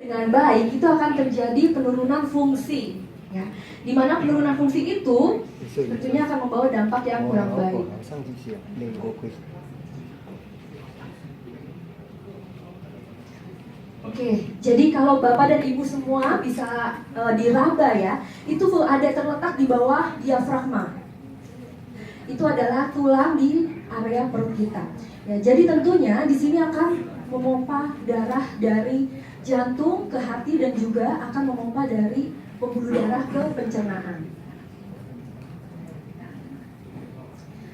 dengan baik, itu akan terjadi penurunan fungsi, ya. Di mana penurunan fungsi itu tentunya akan membawa dampak yang kurang baik. Oke, jadi kalau Bapak dan Ibu semua bisa diraba ya, itu ada terletak di bawah diafragma. Itu adalah tulang di area perut kita. Ya, jadi tentunya di sini akan memompa darah dari jantung ke hati dan juga akan memompa dari pembuluh darah ke pencernaan.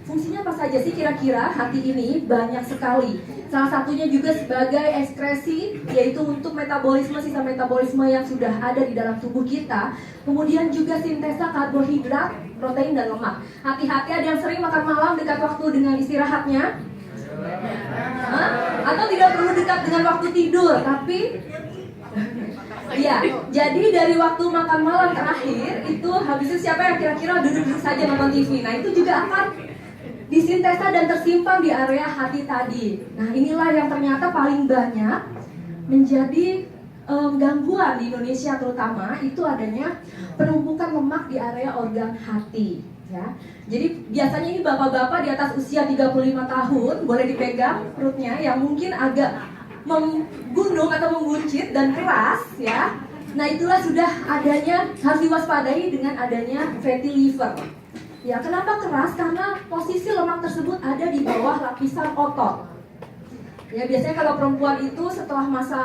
Fungsinya apa saja sih kira-kira hati ini? Banyak sekali. Salah satunya juga sebagai ekskresi, yaitu untuk metabolisme, sisa metabolisme yang sudah ada di dalam tubuh kita. Kemudian juga sintesa karbohidrat, protein, dan lemak. Hati-hati, ada yang sering makan malam dekat waktu dengan istirahatnya? Hah? Atau tidak perlu dekat dengan waktu tidur, tapi ya, jadi dari waktu makan malam terakhir itu habis itu siapa yang kira-kira duduk-duduk saja nonton TV. Nah, itu juga akan disintesa dan tersimpan di area hati tadi. Nah, inilah yang ternyata paling banyak menjadi gangguan di Indonesia, terutama itu adanya penumpukan lemak di area organ hati, ya. Jadi biasanya ini bapak-bapak di atas usia 35 tahun, boleh dipegang perutnya yang mungkin agak menggunung atau membuncit dan keras, ya. Nah, itulah sudah adanya, harus diwaspadai dengan adanya fatty liver. Ya, kenapa keras? Karena posisi lemak tersebut ada di bawah lapisan otot. Ya, biasanya kalau perempuan itu setelah masa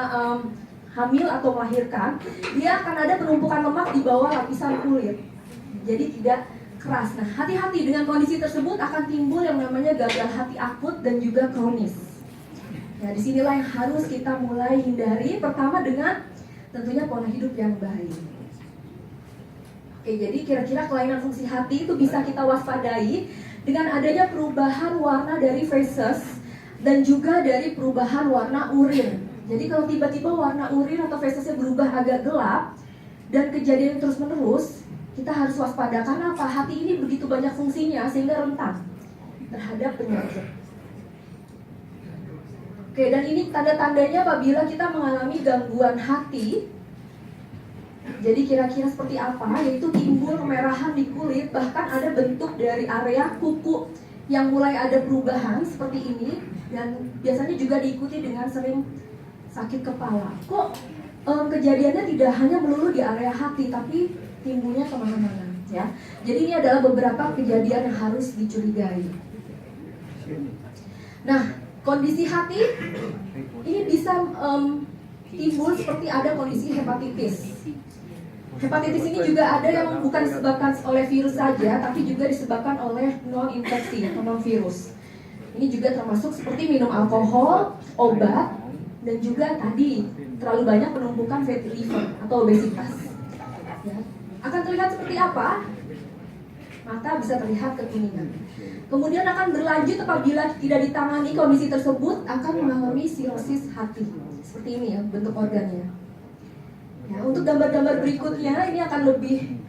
hamil atau melahirkan, dia akan ada penumpukan lemak di bawah lapisan kulit. Jadi tidak keras. Nah, hati-hati dengan kondisi tersebut akan timbul yang namanya gagal hati akut dan juga kronis. Nah, disinilah yang harus kita mulai hindari. Pertama dengan tentunya pola hidup yang baik. Oke, jadi kira-kira kelainan fungsi hati itu bisa kita waspadai dengan adanya perubahan warna dari feses dan juga dari perubahan warna urin. Jadi kalau tiba-tiba warna urin atau fesesnya berubah agak gelap dan kejadian terus-menerus, kita harus waspada karena apa? Hati ini begitu banyak fungsinya sehingga rentan terhadap penyakit. Oke, dan ini tanda-tandanya apabila kita mengalami gangguan hati. Jadi kira-kira seperti apa? Yaitu timbul kemerahan di kulit, bahkan ada bentuk dari area kuku yang mulai ada perubahan seperti ini, dan biasanya juga diikuti dengan sering sakit kepala. Kok kejadiannya tidak hanya melulu di area hati, tapi timbulnya kemana-mana, ya. Jadi ini adalah beberapa kejadian yang harus dicurigai. Nah, kondisi hati ini bisa timbul seperti ada kondisi hepatitis. Hepatitis ini juga ada yang bukan disebabkan oleh virus saja, tapi juga disebabkan oleh non-infeksi atau non-virus. Ini juga termasuk seperti minum alkohol, obat, dan juga tadi terlalu banyak penumpukan fatty liver atau obesitas. Ya. Akan terlihat seperti apa? Mata bisa terlihat kekuningan. Kemudian akan berlanjut apabila tidak ditangani kondisi tersebut akan mengalami sirosis hati. Seperti ini ya bentuk organnya. Ya, untuk gambar-gambar berikutnya ini akan lebih,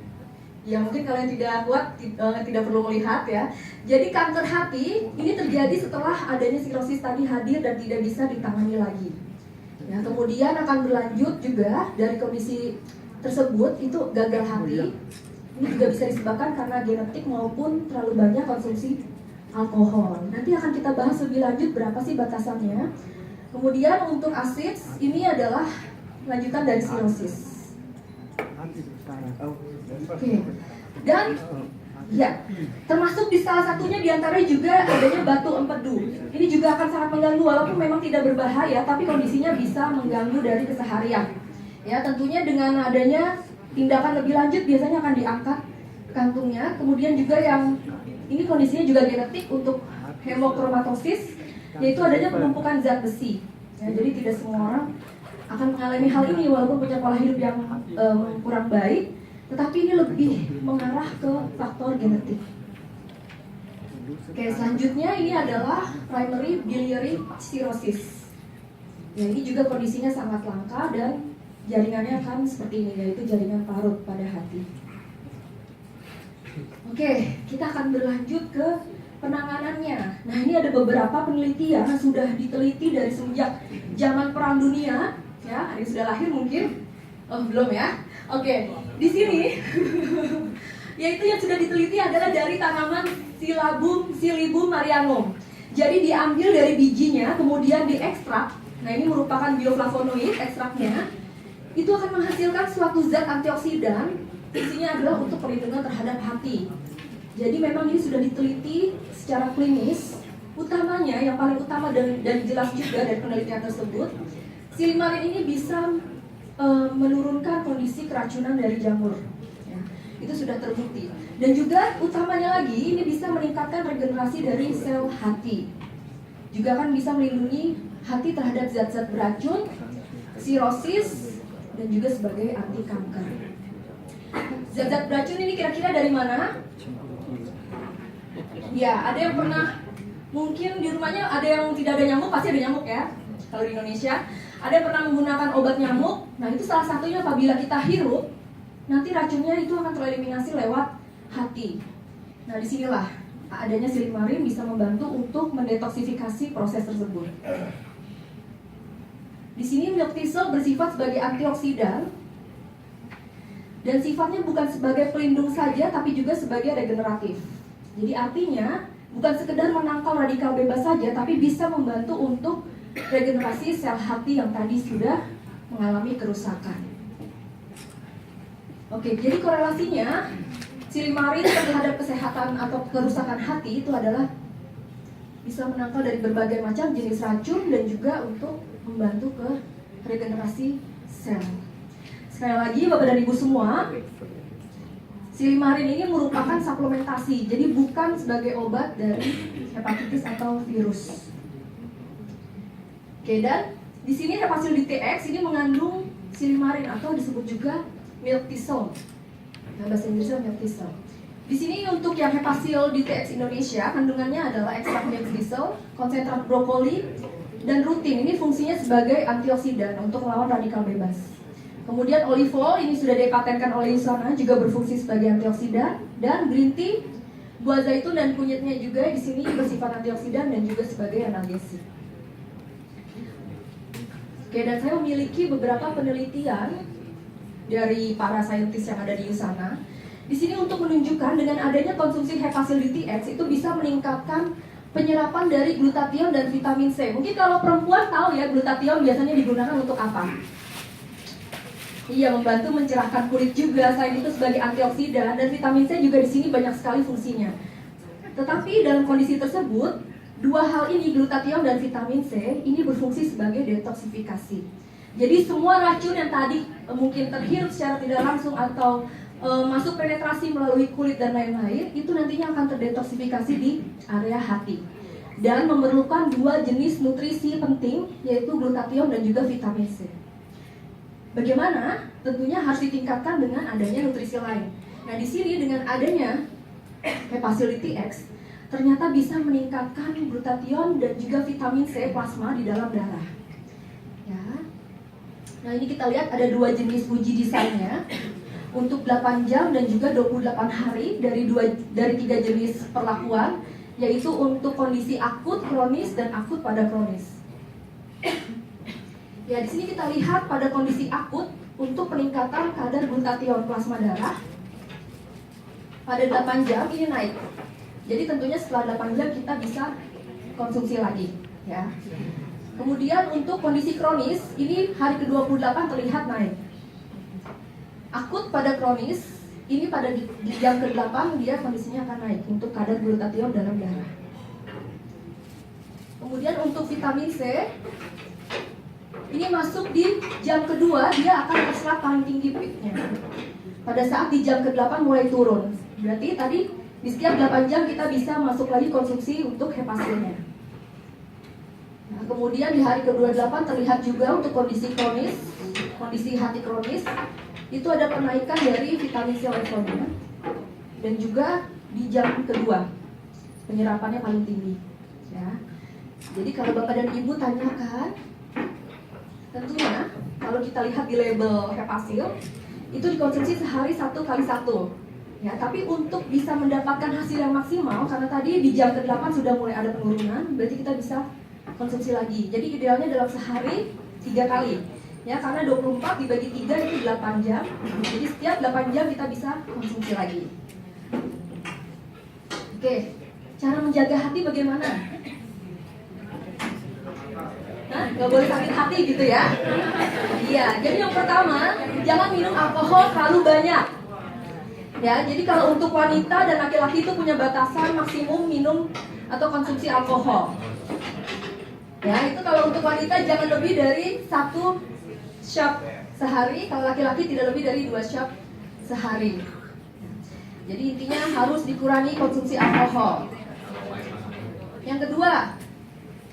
ya mungkin kalian tidak kuat, tidak perlu melihat ya. Jadi kanker hati ini terjadi setelah adanya sirosis tadi hadir dan tidak bisa ditangani lagi. Ya, kemudian akan berlanjut juga dari kondisi tersebut itu gagal hati. Ini juga bisa disebabkan karena genetik maupun terlalu banyak konsumsi alkohol. Nanti akan kita bahas lebih lanjut berapa sih batasannya. Kemudian untuk asid ini adalah lanjutan dari sirosis. Oke. Dan ya, termasuk di salah satunya diantaranya juga adanya batu empedu. Ini juga akan sangat mengganggu walaupun memang tidak berbahaya, tapi kondisinya bisa mengganggu dari keseharian. Ya, tentunya dengan adanya tindakan lebih lanjut biasanya akan diangkat kantungnya. Kemudian juga yang ini kondisinya juga genetik untuk hemokromatosis, yaitu adanya penumpukan zat besi. Ya, jadi tidak semua orang akan mengalami hal ini walaupun punya pola hidup yang kurang baik, tetapi ini lebih mengarah ke faktor genetik. Oke, selanjutnya ini adalah primary biliary cirrhosis. Ya, ini juga kondisinya sangat langka dan jaringannya akan seperti ini, yaitu jaringan parut pada hati. Oke, kita akan berlanjut ke penanganannya. Nah, ini ada beberapa penelitian yang sudah diteliti dari semenjak zaman Perang Dunia. Ya, ada yang sudah lahir mungkin? Oh, belum ya? Oke, di sini yaitu yang sudah diteliti adalah dari tanaman Silybum marianum. Jadi diambil dari bijinya, kemudian diekstrak. Nah, ini merupakan bioflavonoid ekstraknya. Itu akan menghasilkan suatu zat antioksidan. Fungsinya adalah untuk perlindungan terhadap hati. Jadi memang ini sudah diteliti secara klinis. Utamanya, yang paling utama dan jelas juga dari penelitian tersebut, silimarin ini bisa menurunkan kondisi keracunan dari jamur. Ya, itu sudah terbukti. Dan juga utamanya lagi, ini bisa meningkatkan regenerasi dari sel hati. Juga kan bisa melindungi hati terhadap zat-zat beracun, sirosis, dan juga sebagai anti kanker. Zat-zat beracun ini kira-kira dari mana? Ya, ada yang pernah, mungkin di rumahnya ada yang tidak ada nyamuk, pasti ada nyamuk ya. Kalau di Indonesia, ada yang pernah menggunakan obat nyamuk. Nah, itu salah satunya apabila kita hirup, nanti racunnya itu akan tereliminasi lewat hati. Nah, disinilah adanya silimarin bisa membantu untuk mendetoksifikasi proses tersebut. Di sini milk thistle bersifat sebagai antioksidan dan sifatnya bukan sebagai pelindung saja, tapi juga sebagai regeneratif. Jadi artinya bukan sekedar menangkal radikal bebas saja, tapi bisa membantu untuk regenerasi sel hati yang tadi sudah mengalami kerusakan. Oke, jadi korelasinya silimarin terhadap kesehatan atau kerusakan hati itu adalah bisa menangkal dari berbagai macam jenis racun dan juga untuk membantu ke regenerasi sel. Sekali lagi Bapak dan Ibu semua, silimarin ini merupakan suplementasi, jadi bukan sebagai obat dari hepatitis atau virus. Oke, dan di sini Hepasil DTX ini mengandung silimarin atau disebut juga milk thistle. Nah, bahasa Inggrisnya milk thistle. Di sini untuk yang Hepasil DTX Indonesia, kandungannya adalah ekstrak milk thistle, konsentrat brokoli, dan rutin. Ini fungsinya sebagai antioksidan untuk melawan radikal bebas. Kemudian olivol ini sudah dipatenkan oleh USANA, juga berfungsi sebagai antioksidan, dan green tea, buah zaitun dan kunyitnya juga di sini bersifat antioksidan dan juga sebagai analgesik. Oke, dan saya memiliki beberapa penelitian dari para saintis yang ada di USANA. Di sini untuk menunjukkan dengan adanya konsumsi Hepasil DTX itu bisa meningkatkan penyerapan dari glutathione dan vitamin C. Mungkin kalau perempuan tahu ya, glutathione biasanya digunakan untuk apa? Iya, membantu mencerahkan kulit juga. Selain itu sebagai antioksidan, dan vitamin C juga di sini banyak sekali fungsinya. Tetapi dalam kondisi tersebut, dua hal ini, glutathione dan vitamin C, ini berfungsi sebagai detoksifikasi. Jadi semua racun yang tadi mungkin terhirup secara tidak langsung atau masuk penetrasi melalui kulit dan lain-lain, itu nantinya akan terdetoksifikasi di area hati. Dan memerlukan dua jenis nutrisi penting, yaitu glutathione dan juga vitamin C. Bagaimana? Tentunya harus ditingkatkan dengan adanya nutrisi lain. Nah, di sini dengan adanya Hepasil DTX, ternyata bisa meningkatkan glutathione dan juga vitamin C plasma di dalam darah. Ya. Nah, ini kita lihat ada dua jenis uji desainnya. Untuk 8 jam dan juga 28 hari dari 3 jenis perlakuan, yaitu untuk kondisi akut, kronis, dan akut pada kronis. Ya, di sini kita lihat pada kondisi akut untuk peningkatan kadar glutathione plasma darah pada 8 jam ini naik. Jadi tentunya setelah 8 jam kita bisa konsumsi lagi, ya. Kemudian untuk kondisi kronis ini hari ke-28 terlihat naik. Akut pada kronis, ini pada di jam ke-8 dia kondisinya akan naik untuk kadar glutathione dalam darah. Kemudian untuk vitamin C, ini masuk di jam kedua, dia akan terserap paling tinggi peaknya. Pada saat di jam ke-8 mulai turun. Berarti tadi di setiap 8 jam kita bisa masuk lagi konsumsi untuk hepasilnya. Nah, kemudian di hari ke-28 terlihat juga untuk kondisi kronis, kondisi hati kronis, itu ada penaikan dari vitamin C levelnya, dan juga di jam kedua penyerapannya paling tinggi, ya. Jadi kalau Bapak dan Ibu tanyakan, tentunya kalau kita lihat di label Hepasil itu dikonsumsi sehari 1 kali 1, ya. Tapi untuk bisa mendapatkan hasil yang maksimal, karena tadi di jam ke-8 sudah mulai ada penurunan, berarti kita bisa konsumsi lagi. Jadi idealnya dalam sehari 3 kali. Ya, karena 24 dibagi 3 itu 8 jam. Jadi setiap 8 jam kita bisa konsumsi lagi. Oke, cara menjaga hati bagaimana? Hah? Gak boleh sakit hati gitu ya? Iya, jadi yang pertama, jangan minum alkohol terlalu banyak. Ya, jadi kalau untuk wanita dan laki-laki itu punya batasan maksimum minum atau konsumsi alkohol. Ya, itu kalau untuk wanita jangan lebih dari 1 shot sehari, kalau laki-laki tidak lebih dari 2 shot sehari. Jadi intinya harus dikurangi konsumsi alkohol. Yang kedua,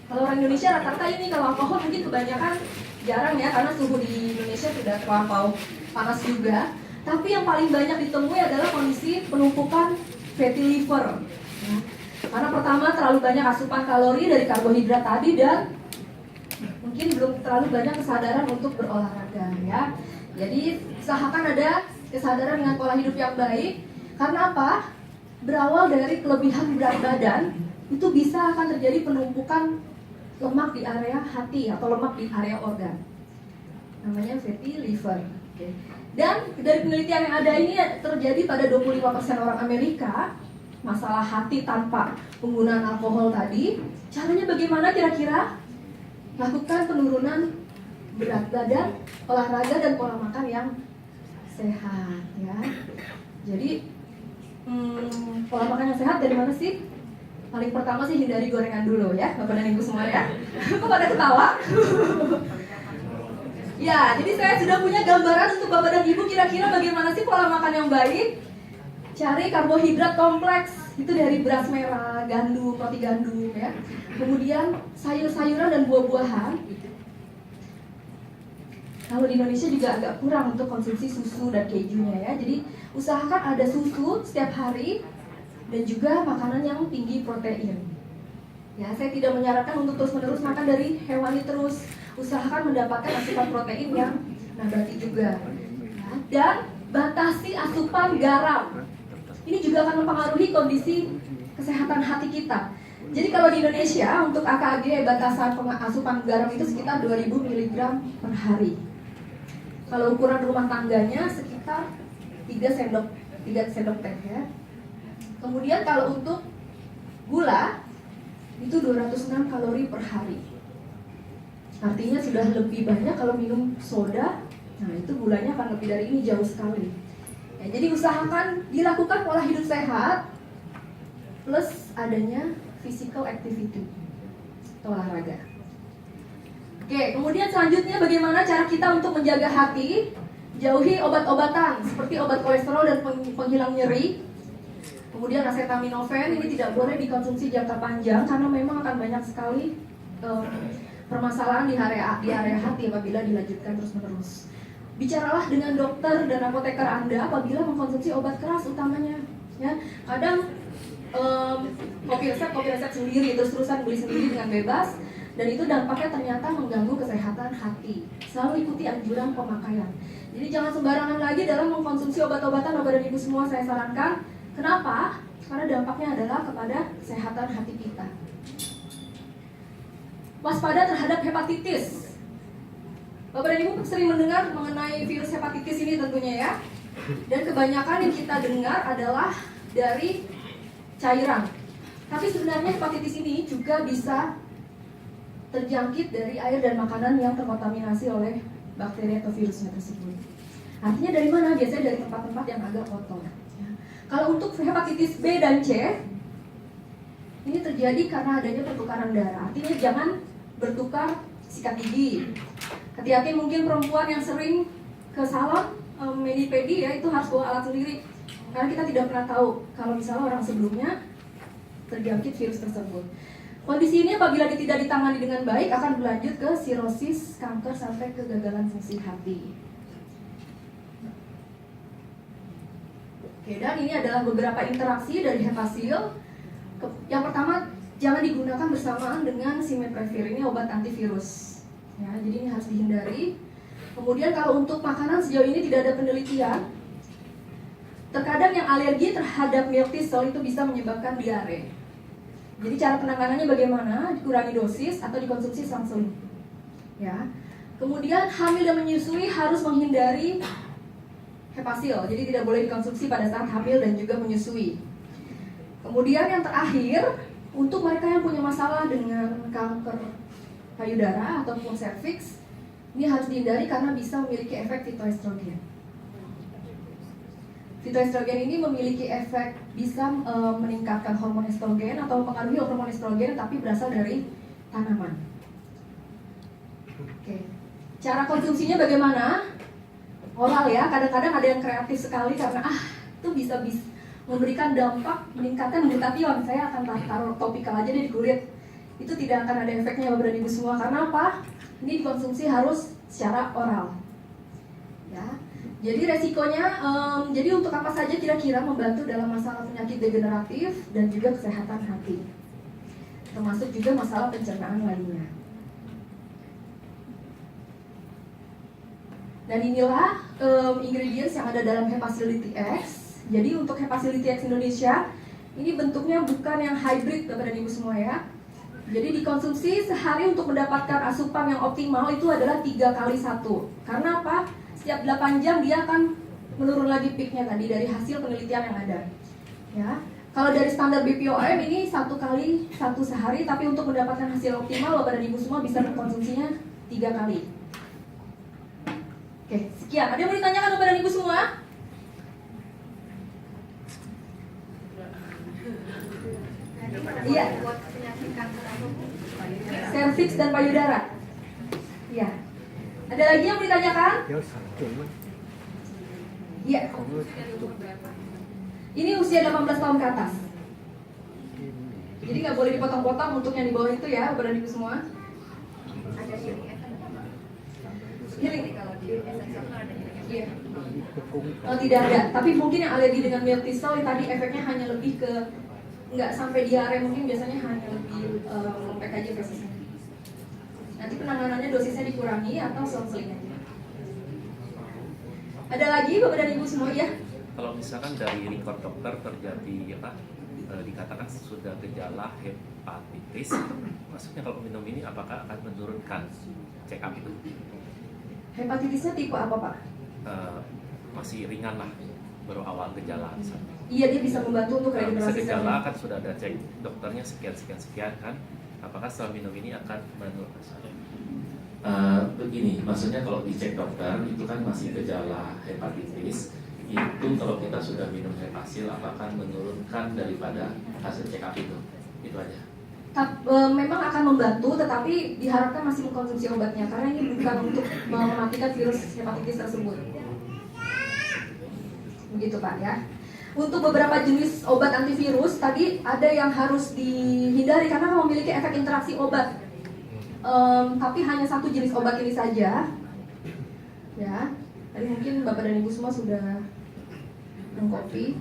kalau orang Indonesia rata-rata ini kalau alkohol mungkin kebanyakan jarang ya, karena suhu di Indonesia tidak terlampau panas juga. Tapi yang paling banyak ditemui adalah kondisi penumpukan fatty liver. Ya. Karena pertama terlalu banyak asupan kalori dari karbohidrat tadi dan mungkin belum terlalu banyak kesadaran untuk berolahraga ya. Jadi usahakan ada kesadaran dengan pola hidup yang baik. Karena apa? Berawal dari kelebihan berat badan itu bisa akan terjadi penumpukan lemak di area hati atau lemak di area organ. Namanya fatty liver. Oke. Dan dari penelitian yang ada ini terjadi pada 25% orang Amerika masalah hati tanpa penggunaan alkohol tadi. Caranya bagaimana kira-kira? Lakukan penurunan berat badan, olahraga dan pola makan yang sehat ya. Jadi pola makan yang sehat dari mana sih? Paling pertama sih hindari gorengan dulu ya, Bapak dan Ibu semua ya. Kok pada ketawa? Ya, jadi saya sudah punya gambaran untuk Bapak dan Ibu kira-kira bagaimana sih pola makan yang baik. Cari karbohidrat kompleks, itu dari beras merah, gandum, roti gandum ya. Kemudian sayur-sayuran dan buah-buahan. Kalau di Indonesia juga agak kurang untuk konsumsi susu dan kejunya ya. Jadi usahakan ada susu setiap hari dan juga makanan yang tinggi protein. Ya, saya tidak menyarankan untuk terus-menerus makan dari hewani terus. Usahakan mendapatkan asupan protein yang nabati juga. Ya, dan batasi asupan garam. Ini juga akan mempengaruhi kondisi kesehatan hati kita. Jadi kalau di Indonesia untuk AKG batasan asupan garam itu sekitar 2000 mg per hari. Kalau ukuran rumah tangganya sekitar 3 sendok teh ya. Kemudian kalau untuk gula itu 206 kalori per hari. Artinya sudah lebih banyak kalau minum soda. Nah, itu gulanya akan lebih dari ini jauh sekali. Ya, jadi usahakan dilakukan pola hidup sehat plus adanya physical activity atau olahraga. Oke, kemudian selanjutnya bagaimana cara kita untuk menjaga hati? Jauhi obat-obatan seperti obat kolesterol dan penghilang nyeri. Kemudian acetaminophen ini tidak boleh dikonsumsi jangka panjang karena memang akan banyak sekali permasalahan di area hati apabila dilanjutkan terus-menerus. Bicaralah dengan dokter dan apoteker Anda apabila mengkonsumsi obat keras utamanya. Ya, kadang kopi resep sendiri, terus-terusan beli sendiri dengan bebas, dan itu dampaknya ternyata mengganggu kesehatan hati. Selalu ikuti anjuran pemakaian. Jadi jangan sembarangan lagi dalam mengkonsumsi obat-obatan. Bapak dan Ibu semua saya sarankan. Kenapa? Karena dampaknya adalah kepada kesehatan hati kita. Waspada terhadap hepatitis. Bapak dan Ibu sering mendengar mengenai virus hepatitis ini tentunya ya. Dan kebanyakan yang kita dengar adalah dari cairan. Tapi sebenarnya hepatitis ini juga bisa terjangkit dari air dan makanan yang terkontaminasi oleh bakteri atau virusnya tersebut. Artinya dari mana? Biasanya dari tempat-tempat yang agak kotor. Ya. Kalau untuk hepatitis B dan C, ini terjadi karena adanya pertukaran darah. Artinya jangan bertukar sikat gigi. Hati-hati mungkin perempuan yang sering ke salon mani-pedi ya, itu harus bawa alat sendiri. Karena kita tidak pernah tahu kalau misalnya orang sebelumnya terjangkit virus tersebut. Kondisi ini apabila tidak ditangani dengan baik akan berlanjut ke sirosis, kanker, sampai kegagalan fungsi hati. Oke, dan ini adalah beberapa interaksi dari Hepasil. Yang pertama, jangan digunakan bersamaan dengan Simetrevir, ini obat antivirus. Ya, jadi ini harus dihindari. Kemudian kalau untuk makanan sejauh ini tidak ada penelitian. Terkadang yang alergi terhadap milk thistle itu bisa menyebabkan diare. Jadi cara penanganannya bagaimana? Dikurangi dosis atau dikonsumsi selang-seling. Ya. Kemudian hamil dan menyusui harus menghindari hepasil, jadi tidak boleh dikonsumsi pada saat hamil dan juga menyusui. Kemudian yang terakhir, untuk mereka yang punya masalah dengan kanker payudara ataupun serviks, ini harus dihindari karena bisa memiliki efek fitoestrogen. Fitoestrogen ini memiliki efek bisa meningkatkan hormon estrogen atau mempengaruhi hormon estrogen, tapi berasal dari tanaman. Oke. Cara konsumsinya bagaimana? Oral ya, kadang-kadang ada yang kreatif sekali karena itu bisa memberikan dampak meningkatkan glutathione. Saya akan taruh topikal aja deh di kulit. Itu tidak akan ada efeknya Bapak dan Ibu semua. Karena apa? Ini dikonsumsi harus secara oral. Ya. Jadi resikonya, jadi untuk apa saja kira-kira membantu dalam masalah penyakit degeneratif dan juga kesehatan hati, termasuk juga masalah pencernaan lainnya. Dan inilah ingredients yang ada dalam Hepacility X. Jadi untuk Hepacility X Indonesia, ini bentuknya bukan yang hybrid Bapak dan Ibu semua ya. Jadi dikonsumsi sehari untuk mendapatkan asupan yang optimal itu adalah 3 kali 1. Karena apa? Setiap 8 jam dia akan menurun lagi peaknya tadi dari hasil penelitian yang ada. Ya, kalau dari standar BPOM ini 1 kali 1 sehari, tapi untuk mendapatkan hasil optimal Bapak dan Ibu semua bisa mengkonsumsinya 3 kali. Oke, sekian. Ada yang mau ditanyakan Bapak dan Ibu semua? Iya. Serviks dan payudara. Iya. Ada lagi yang mau ditanyakan? Iya. Ini usia 18 tahun ke atas. Jadi nggak boleh dipotong-potong untuk yang di bawah itu ya, Bapak dan Ibu semua. Ada healing kalau di iya. Oh, tidak ada. Tapi mungkin yang alergi dengan milk thistle tadi efeknya hanya lebih ke nggak sampai diare, mungkin biasanya hanya lebih lembek aja prosesnya. Nanti penanganannya dosisnya dikurangi atau seling aja. Ada lagi Bapak dan Ibu semua ya? Kalau misalkan dari record dokter terjadi dikatakan sudah gejala hepatitis, maksudnya kalau minum ini apakah akan menurunkan check up itu? Hepatitisnya tipe apa Pak? Masih ringan lah, baru awal gejala misalnya. Iya, dia bisa membantu untuk regenerasi gejala kan sudah ada cek dokternya sekian kan, apakah setelah minum ini akan menurunkan? Begini, maksudnya kalau dicek dokter itu kan masih gejala hepatitis, itu kalau kita sudah minum Hepasil apakah menurunkan daripada hasil check up itu aja. Memang akan membantu, tetapi diharapkan masih mengkonsumsi obatnya karena ini bukan untuk mematikan virus hepatitis tersebut. Begitu Pak ya. Untuk beberapa jenis obat antivirus tadi ada yang harus dihindari karena memiliki efek interaksi obat. Tapi hanya satu jenis obat ini saja. Ya. Tadi mungkin Bapak dan Ibu semua sudah mengkopi.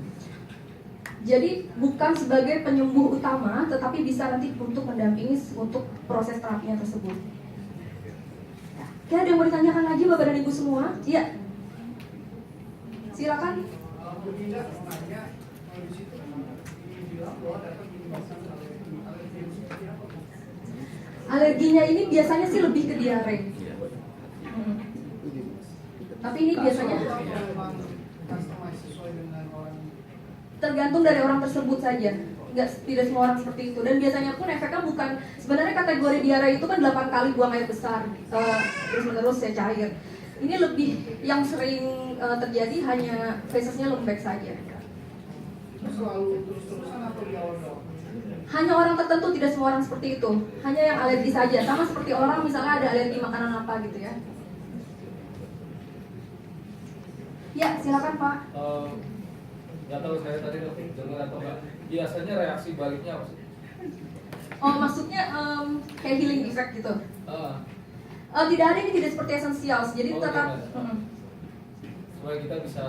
Jadi bukan sebagai penyembuh utama, tetapi bisa nanti untuk mendampingi untuk proses terapinya tersebut. Ya. Oke, ada yang mau ditanyakan lagi Bapak dan Ibu semua? Iya. Silakan. Alerginya ini biasanya sih lebih ke diare. Tapi ini biasanya tergantung dari orang tersebut saja. Tidak semua orang seperti itu. Dan biasanya pun efeknya bukan, sebenarnya kategori diare itu kan 8 kali buang air besar terus menerus ya cair. Ini lebih yang sering terjadi hanya fesesnya lembek saja. Selalu terus-terusan atau di awal-awal? Hanya orang tertentu, tidak semua orang seperti itu. Hanya yang alergi saja, sama seperti orang misalnya ada alergi makanan apa gitu ya. Ya, silakan Pak. Nggak tahu saya tadi dengar atau enggak. Biasanya reaksi baliknya apa sih? Oh, maksudnya kayak healing effect gitu? Tidak ada, ini tidak seperti esensial. Jadi tetap supaya kita bisa.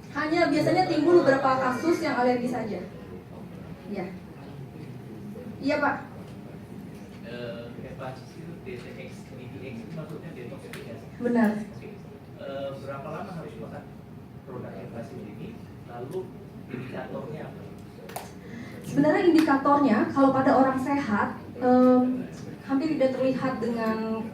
Hanya biasanya timbul beberapa kasus yang alergi saja. Iya. Iya Pak. Hepatitis DTX, DTX itu maksudnya detoksifikasi. Benar. Berapa lama harus makan produk Hepatitis ini? Lalu indikatornya apa? Sebenarnya indikatornya kalau pada orang sehat hampir tidak terlihat dengan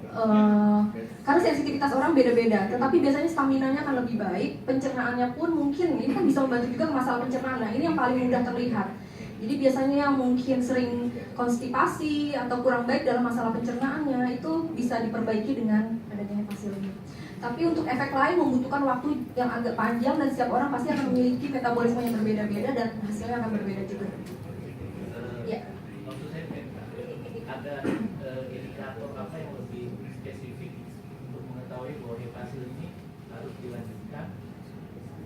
karena sensitivitas orang beda-beda, tetapi biasanya staminanya akan lebih baik, pencernaannya pun mungkin ini kan bisa membantu juga ke masalah pencernaan. Nah, ini yang paling mudah terlihat. Jadi biasanya yang mungkin sering konstipasi atau kurang baik dalam masalah pencernaannya itu bisa diperbaiki dengan adanya Hepasil ini. Tapi untuk efek lain membutuhkan waktu yang agak panjang dan setiap orang pasti akan memiliki metabolisme yang berbeda-beda dan hasilnya akan berbeda juga. Ya. Maksud saya ada indikator apa yang lebih spesifik untuk mengetahui bahwa Hepasil ini harus dilanjutkan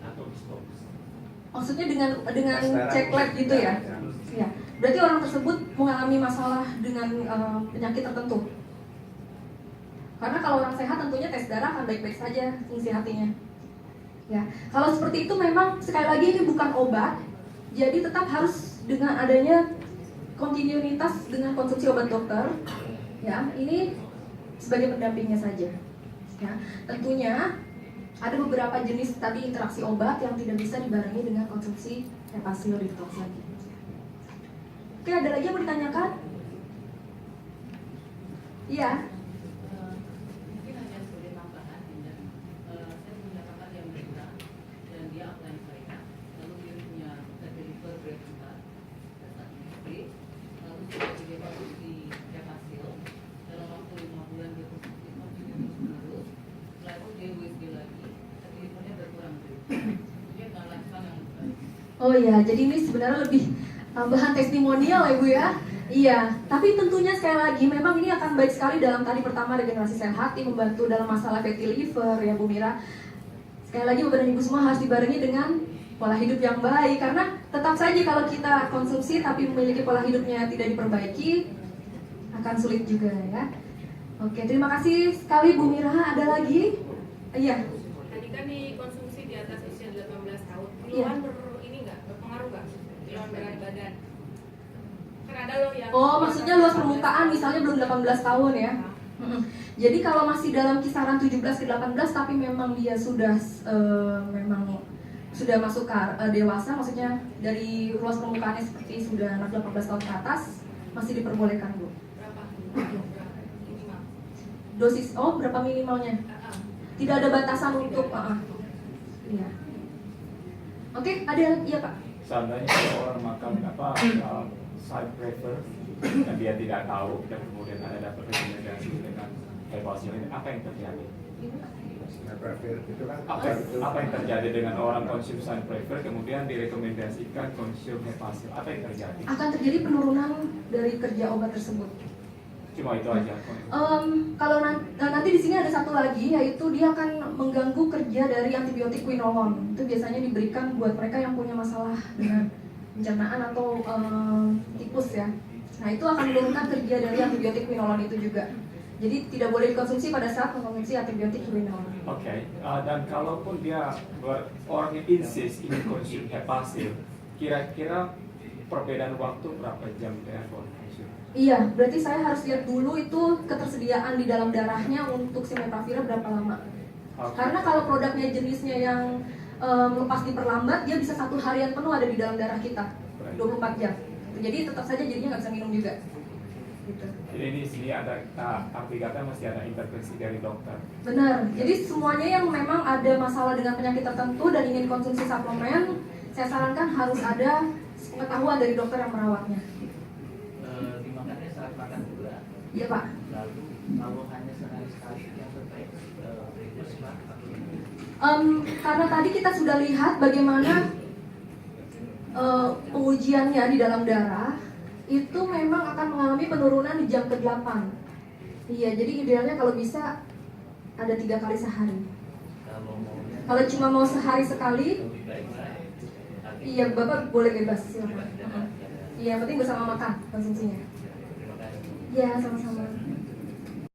atau di stop? Maksudnya dengan cek lab gitu ya? Ya. Berarti orang tersebut mengalami masalah dengan penyakit tertentu. Karena kalau orang sehat tentunya tes darah akan baik-baik saja fungsi hatinya. Ya, kalau seperti itu memang sekali lagi ini bukan obat, jadi tetap harus dengan adanya kontinuitas dengan konsumsi obat dokter. Ya, ini sebagai pendampingnya saja. Ya, tentunya ada beberapa jenis tadi interaksi obat yang tidak bisa dibarengi dengan konsumsi Hepasil detox lagi. Oke, ada lagi yang mau ditanyakan? Iya. Mungkin hanya sebagai tambahan, saya punya kakak yang berita dan dia upline saya, lalu dia punya deliver berat 4 dan saat ini lalu setelah dia konsumsi Hepasil dalam waktu 5 bulan dia konsumsi terus, setelah itu dia USG lagi, delivernya berkurang terus. Dia nggak lifespan yang baik. Oh ya, jadi ini sebenarnya lebih tambahan testimonial ya Bu ya. Iya, tapi tentunya sekali lagi memang ini akan baik sekali dalam tadi pertama regenerasi sel hati, membantu dalam masalah fatty liver ya Bu Mira. Sekali lagi Bapak dan Ibu semua harus dibarengi dengan pola hidup yang baik, karena tetap saja kalau kita konsumsi tapi memiliki pola hidupnya tidak diperbaiki akan sulit juga ya. Oke, terima kasih sekali Bu Mira. Ada lagi? Iya. Tadi kan dikonsumsi di atas usia 18 tahun. Iya. Kiloan berpengaruh nggak? Kiloan berat badan. Kan ada loh yang Maksudnya luas permukaan misalnya belum 18 tahun ya. Jadi kalau masih dalam kisaran 17 ke 18 tapi memang dia sudah memang sudah masuk ke dewasa, maksudnya dari luas permukaannya seperti sudah anak 18 tahun ke atas masih diperbolehkan Bu. berapa? Minimal. Dosis berapa minimalnya? Tidak ada batasan untuk iya. Oke, ada iya Pak. Seandainya kalau orang makan side prefer dan dia tidak tahu dan kemudian ada dapat rekomendasi dengan Hepasil ini, apa yang terjadi? Itu kan Apa yang terjadi dengan orang konsum side prefer kemudian direkomendasikan konsum Hepasil? Apa yang terjadi? Akan terjadi penurunan dari kerja obat tersebut. Cuma itu aja. Kalau nanti di sini ada satu lagi, yaitu dia akan mengganggu kerja dari antibiotik quinolone. Itu biasanya diberikan buat mereka yang punya masalah dengan pencernaan atau tipus ya. Nah, itu akan menurunkan kerja dari antibiotik quinolone itu juga. Jadi tidak boleh dikonsumsi pada saat mengkonsumsi antibiotik quinolone. Oke, dan kalaupun dia orang yang insist ingin konsum Hepasil, kira-kira perbedaan waktu berapa jam dia konsum? Iya, berarti saya harus lihat dulu itu ketersediaan di dalam darahnya untuk simmetravir berapa lama. Karena kalau produknya jenisnya yang lepas diperlambat, dia bisa 1 harian penuh ada di dalam darah kita, 24 jam. Jadi tetap saja jadinya nggak bisa minum juga. Gitu. Jadi di sini ada arti kata masih ada intervensi dari dokter. Benar. Jadi semuanya yang memang ada masalah dengan penyakit tertentu dan ingin konsumsi suplemen, saya sarankan harus ada pengetahuan dari dokter yang merawatnya. Dimakannya saat makan juga. Iya Pak. Lalu kalau hanya sehari sekali yang terbaik reduce Karena tadi kita sudah lihat bagaimana pengujiannya di dalam darah itu memang akan mengalami penurunan di jam ke-8. Iya, jadi idealnya kalau bisa ada 3 kali sehari. Kalau cuma mau sehari sekali, iya Bapak boleh bebas silakan. Iya, yang penting bersama makan konsumsinya. Iya, sama-sama.